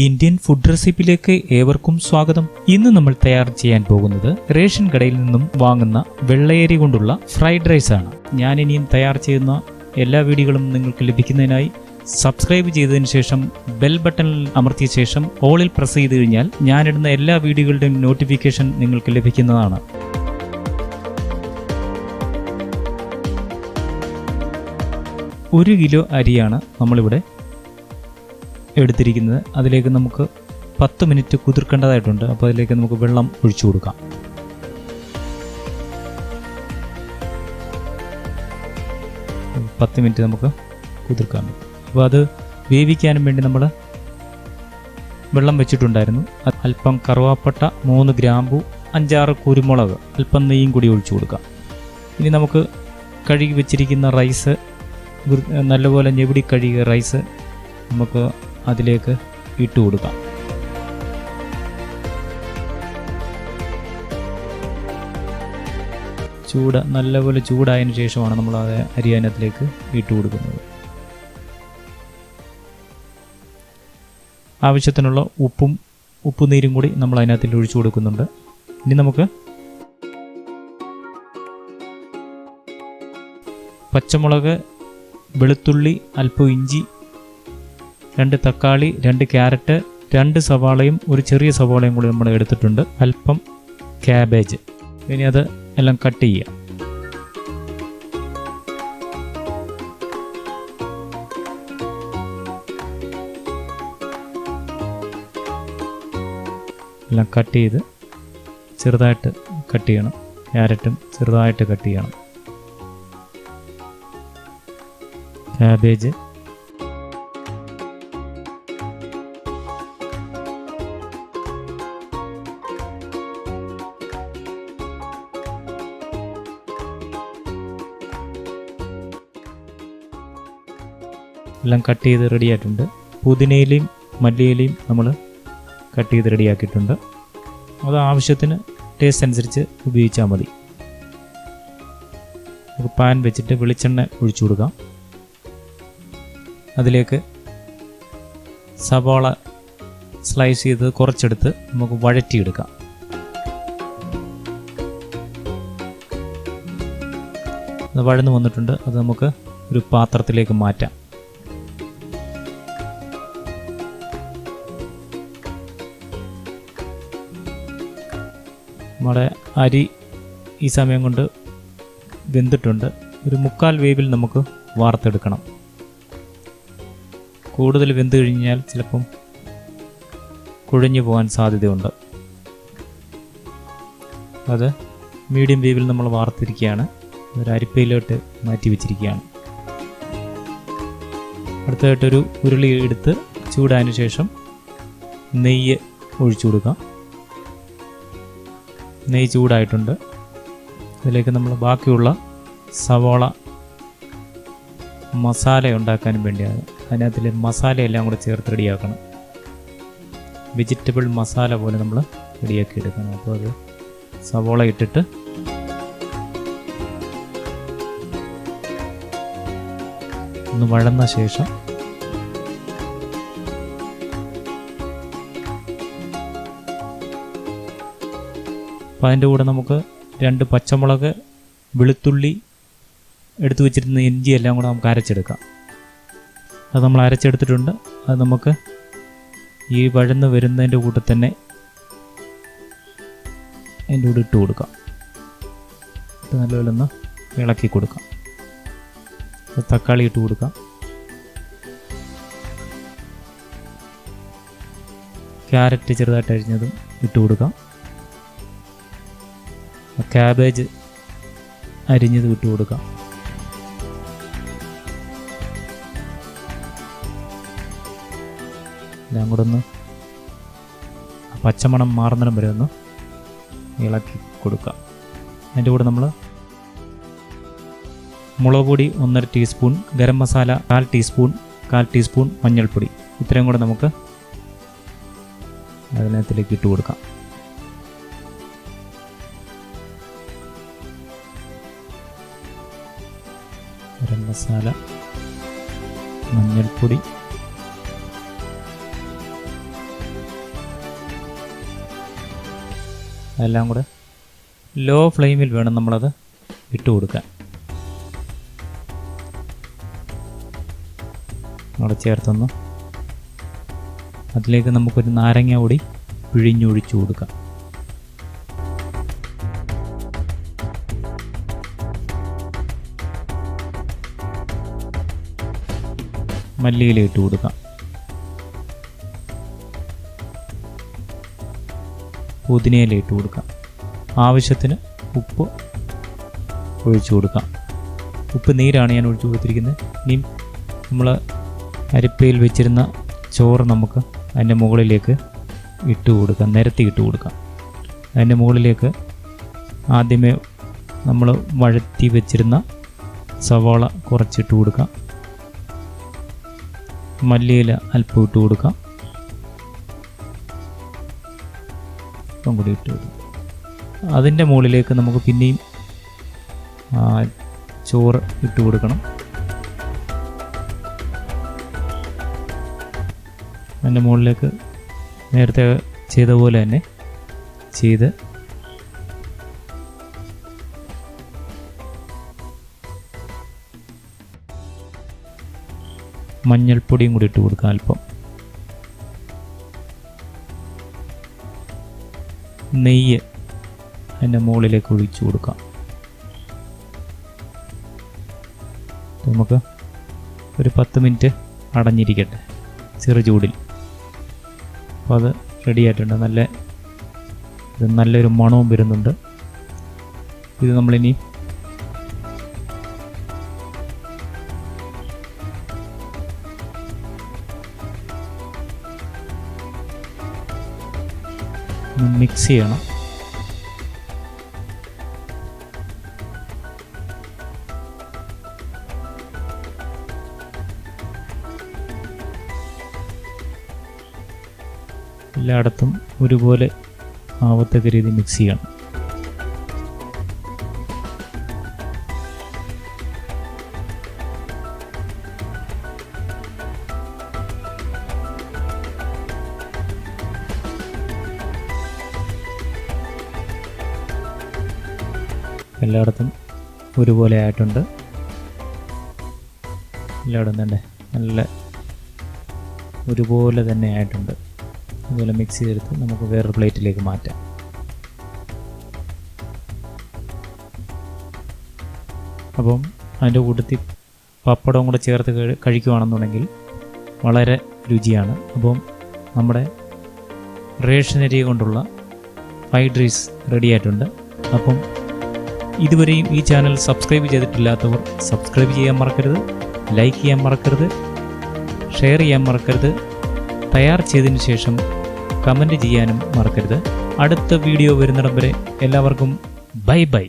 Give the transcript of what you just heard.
Indian food റെസിപ്പിയിലേക്ക് ഏവർക്കും സ്വാഗതം. ഇന്ന് നമ്മൾ തയ്യാർ ചെയ്യാൻ പോകുന്നത് റേഷൻ കടയിൽ നിന്നും വാങ്ങുന്ന വെള്ളയരി കൊണ്ടുള്ള ഫ്രൈഡ് റൈസ് ആണ്. ഞാൻ ഇനിയും തയ്യാർ ചെയ്യുന്ന എല്ലാ വീഡിയോകളും നിങ്ങൾക്ക് ലഭിക്കുന്നതിനായി സബ്സ്ക്രൈബ് ചെയ്തതിനു ശേഷം ബെൽ ബട്ടണിൽ അമർത്തിയ ശേഷം ഓളിൽ പ്രസ് ചെയ്ത് കഴിഞ്ഞാൽ ഞാനിടുന്ന എല്ലാ വീഡിയോകളുടെയും നോട്ടിഫിക്കേഷൻ നിങ്ങൾക്ക് ലഭിക്കുന്നതാണ്. ഒരു കിലോ അരിയാണ് നമ്മളിവിടെ എടുത്തിരിക്കുന്നത്. അതിലേക്ക് നമുക്ക് 10 മിനിറ്റ് കുതിർക്കേണ്ടതായിട്ടുണ്ട്. അപ്പോൾ അതിലേക്ക് നമുക്ക് വെള്ളം ഒഴിച്ചു കൊടുക്കാം. പത്ത് മിനിറ്റ് നമുക്ക് കുതിർക്കാൻ പറ്റും. അപ്പോൾ അത് വേവിക്കാനും വേണ്ടി നമ്മൾ വെള്ളം വെച്ചിട്ടുണ്ടായിരുന്നു. അല്പം കറുവാപ്പട്ട, 3 ഗ്രാമ്പു, 5-6 കുരുമുളക്, അല്പം നെയ്യും കൂടി ഒഴിച്ചു കൊടുക്കാം. ഇനി നമുക്ക് കഴുകി വെച്ചിരിക്കുന്ന റൈസ്, നല്ലപോലെ ഞെവിടി കഴുകിയ റൈസ് നമുക്ക് അതിലേക്ക് ഇട്ട് കൊടുക്കാം. നല്ലപോലെ ചൂടായതിനു ശേഷമാണ് നമ്മൾ അത് അരിയാനത്തിലേക്ക് ഇട്ട് കൊടുക്കുന്നത്. ആവശ്യത്തിനുള്ള ഉപ്പുനീരും കൂടി നമ്മൾ അതിനകത്തിൽ ഒഴിച്ചു കൊടുക്കുന്നുണ്ട്. ഇനി നമുക്ക് പച്ചമുളക്, വെളുത്തുള്ളി, അല്പം ഇഞ്ചി, 2 തക്കാളി, 2 ക്യാരറ്റ്, 2 സവാളയും ഒരു ചെറിയ സവാളയും കൂടി നമ്മൾ എടുത്തിട്ടുണ്ട്. അല്പം ക്യാബേജ്. ഇനി അത് എല്ലാം കട്ട് ചെയ്യുക. എല്ലാം കട്ട് ചെയ്ത് ചെറുതായിട്ട് കട്ട് ചെയ്യണം. ക്യാരറ്റും ചെറുതായിട്ട് കട്ട് ചെയ്യണം. ക്യാബേജ്, എല്ലാം കട്ട് ചെയ്ത് റെഡിയായിട്ടുണ്ട്. പുതിനയിലയും മല്ലിയിലയും നമ്മൾ കട്ട് ചെയ്ത് റെഡിയാക്കിയിട്ടുണ്ട്. അത് ആവശ്യത്തിന് ടേസ്റ്റ് അനുസരിച്ച് ഉപയോഗിച്ചാൽ മതി. നമുക്ക് പാൻ വെച്ചിട്ട് വെളിച്ചെണ്ണ ഒഴിച്ചു കൊടുക്കാം. അതിലേക്ക് സവാള സ്ലൈസ് ചെയ്ത് കുറച്ചെടുത്ത് നമുക്ക് വഴറ്റിയെടുക്കാം. അത് വഴന്ന് വന്നിട്ടുണ്ട്. അത് നമുക്ക് ഒരു പാത്രത്തിലേക്ക് മാറ്റാം. നമ്മുടെ അരി ഈ സമയം കൊണ്ട് വെന്തിട്ടുണ്ട്. ഒരു 3/4 വേവിൽ നമുക്ക് വാർത്തെടുക്കണം. കൂടുതൽ വെന്ത് കഴിഞ്ഞാൽ ചിലപ്പം കുഴഞ്ഞു പോകാൻ സാധ്യതയുണ്ട്. അത് മീഡിയം വേവിൽ നമ്മൾ വാർത്തിരിക്കുകയാണ്. ഒരു അരിപ്പയിലോട്ട് മാറ്റി വെച്ചിരിക്കുകയാണ്. അടുത്തതായിട്ടൊരു ഉരുളി എടുത്ത് ചൂടായതിനു ശേഷം നെയ്യ് ഒഴിച്ചു കൊടുക്കാം. നെയ്യ് ചൂടായിട്ടുണ്ട്. അതിലേക്ക് നമ്മൾ ബാക്കിയുള്ള സവാള മസാല ഉണ്ടാക്കാനും വേണ്ടിയാണ്. അതിനകത്തിൽ മസാലയെല്ലാം കൂടെ ചേർത്ത് റെഡിയാക്കണം. വെജിറ്റബിൾ മസാല പോലെ നമ്മൾ റെഡിയാക്കി എടുക്കണം. അപ്പോൾ അത് സവാള ഇട്ടിട്ട് ഒന്ന് വഴന്ന ശേഷം അപ്പോൾ അതിൻ്റെ കൂടെ നമുക്ക് 2 പച്ചമുളക്, വെളുത്തുള്ളി, എടുത്തു വെച്ചിരുന്ന ഇഞ്ചി എല്ലാം കൂടെ നമുക്ക് അരച്ചെടുക്കാം. അത് നമ്മൾ അരച്ചെടുത്തിട്ടുണ്ട്. അത് നമുക്ക് ഈ വഴന്ന് വരുന്നതിൻ്റെ കൂടെ തന്നെ അതിൻ്റെ കൂടെ ഇട്ട് കൊടുക്കാം. ഇത് നല്ലപോലെ ഒന്ന് ഇളക്കി കൊടുക്കാം. തക്കാളി ഇട്ട് കൊടുക്കാം. ക്യാരറ്റ് ചെറുതായിട്ട് അരിഞ്ഞതും ഇട്ട് കൊടുക്കാം. ക്യാബേജ് അരിഞ്ഞത് ഇട്ട് കൊടുക്കാം. എല്ലാം കൂടെ ഒന്ന് പച്ചമണം മാറുന്നിടം വരെ ഒന്ന് ഇളക്കി കൊടുക്കാം. അതിൻ്റെ കൂടെ നമ്മൾ മുളക് പൊടി 1.5 teaspoon, garam masala 1/4 teaspoon, 1/4 teaspoon മഞ്ഞൾപ്പൊടി, ഇത്രയും കൂടെ നമുക്ക് അതിനകത്തിലേക്ക് ഇട്ട് കൊടുക്കാം. ഗരം മസാല, മഞ്ഞൾപ്പൊടി, അതെല്ലാം കൂടെ ലോ ഫ്ലെയിമിൽ വേണം നമ്മളത് ഇട്ട് കൊടുക്കാൻ. അവിടെ ചേർത്തൊന്ന് അതിലേക്ക് നമുക്കൊരു നാരങ്ങ കൂടി പിഴിഞ്ഞൊഴിച്ചു കൊടുക്കാം. മല്ലിയില ഇട്ട് കൊടുക്കാം. പുതിനയില ഇട്ട് കൊടുക്കാം. ആവശ്യത്തിന് ഉപ്പ് ഒഴിച്ചു കൊടുക്കാം. ഉപ്പ് നീരാണ് ഞാൻ ഒഴിച്ചു കൊടുത്തിരിക്കുന്നത്. ഇനിയും നമ്മൾ അരിപ്പയിൽ വെച്ചിരുന്ന ചോറ് നമുക്ക് അതിൻ്റെ മുകളിലേക്ക് ഇട്ട് കൊടുക്കാം, നിരത്തി ഇട്ട് കൊടുക്കാം. അതിൻ്റെ മുകളിലേക്ക് ആദ്യമേ നമ്മൾ വഴറ്റി വെച്ചിരുന്ന സവാള കുറച്ചിട്ട് കൊടുക്കാം. മല്ലിയില അല്പം ഇട്ട് കൊടുക്കാം. ഇപ്പം കൂടി ഇട്ട് കൊടുക്കാം. അതിൻ്റെ മുകളിലേക്ക് നമുക്ക് പിന്നെയും ചോറ് ഇട്ട് കൊടുക്കണം. അതിൻ്റെ മുകളിലേക്ക് നേരത്തെ ചെയ്ത പോലെ തന്നെ ചെയ്ത് മഞ്ഞൾപ്പൊടിയും കൂടി ഇട്ട് കൊടുക്കാം. അല്പം നെയ്യ് അതിൻ്റെ മുകളിലേക്ക് ഒഴിച്ചു കൊടുക്കാം. നമുക്ക് ഒരു 10 മിനിറ്റ് അടഞ്ഞിരിക്കട്ടെ ചെറു ചൂടിൽ. അപ്പോൾ അത് റെഡി ആയിട്ടുണ്ട്. നല്ലൊരു മണവും വരുന്നുണ്ട്. ഇത് നമ്മളിനി മിക്സ് ചെയ്യണം. എല്ലായിടത്തും ഒരുപോലെ ആവത്തക്ക രീതി മിക്സ് ചെയ്യണം. എല്ലായിടത്തും ഒരുപോലെ ആയിട്ടുണ്ട്. എല്ലായിടത്തും തന്നെ നല്ല ഒരുപോലെ തന്നെ ആയിട്ടുണ്ട്. അതുപോലെ മിക്സ് ചെയ്തെടുത്ത് നമുക്ക് വേറൊരു പ്ലേറ്റിലേക്ക് മാറ്റാം. അപ്പം അതിൻ്റെ കൂട്ടത്തിൽ പപ്പടവും കൂടെ ചേർത്ത് കഴിക്കുകയാണെന്നുണ്ടെങ്കിൽ വളരെ രുചിയാണ്. അപ്പം നമ്മുടെ റേഷനരി കൊണ്ടുള്ള ഫ്രൈഡ് റൈസ് റെഡി ആയിട്ടുണ്ട്. അപ്പം ഇതുവരെയും ഈ ചാനൽ സബ്സ്ക്രൈബ് ചെയ്തിട്ടില്ലാത്തവർ സബ്സ്ക്രൈബ് ചെയ്യാൻ മറക്കരുത്, ലൈക്ക് ചെയ്യാൻ മറക്കരുത്, ഷെയർ ചെയ്യാൻ മറക്കരുത്, തയ്യാർ ചെയ്തതിന് ശേഷം കമൻറ്റ് ചെയ്യാനും മറക്കരുത്. അടുത്ത വീഡിയോ വരുന്നിടം വരെ എല്ലാവർക്കും ബൈ ബൈ.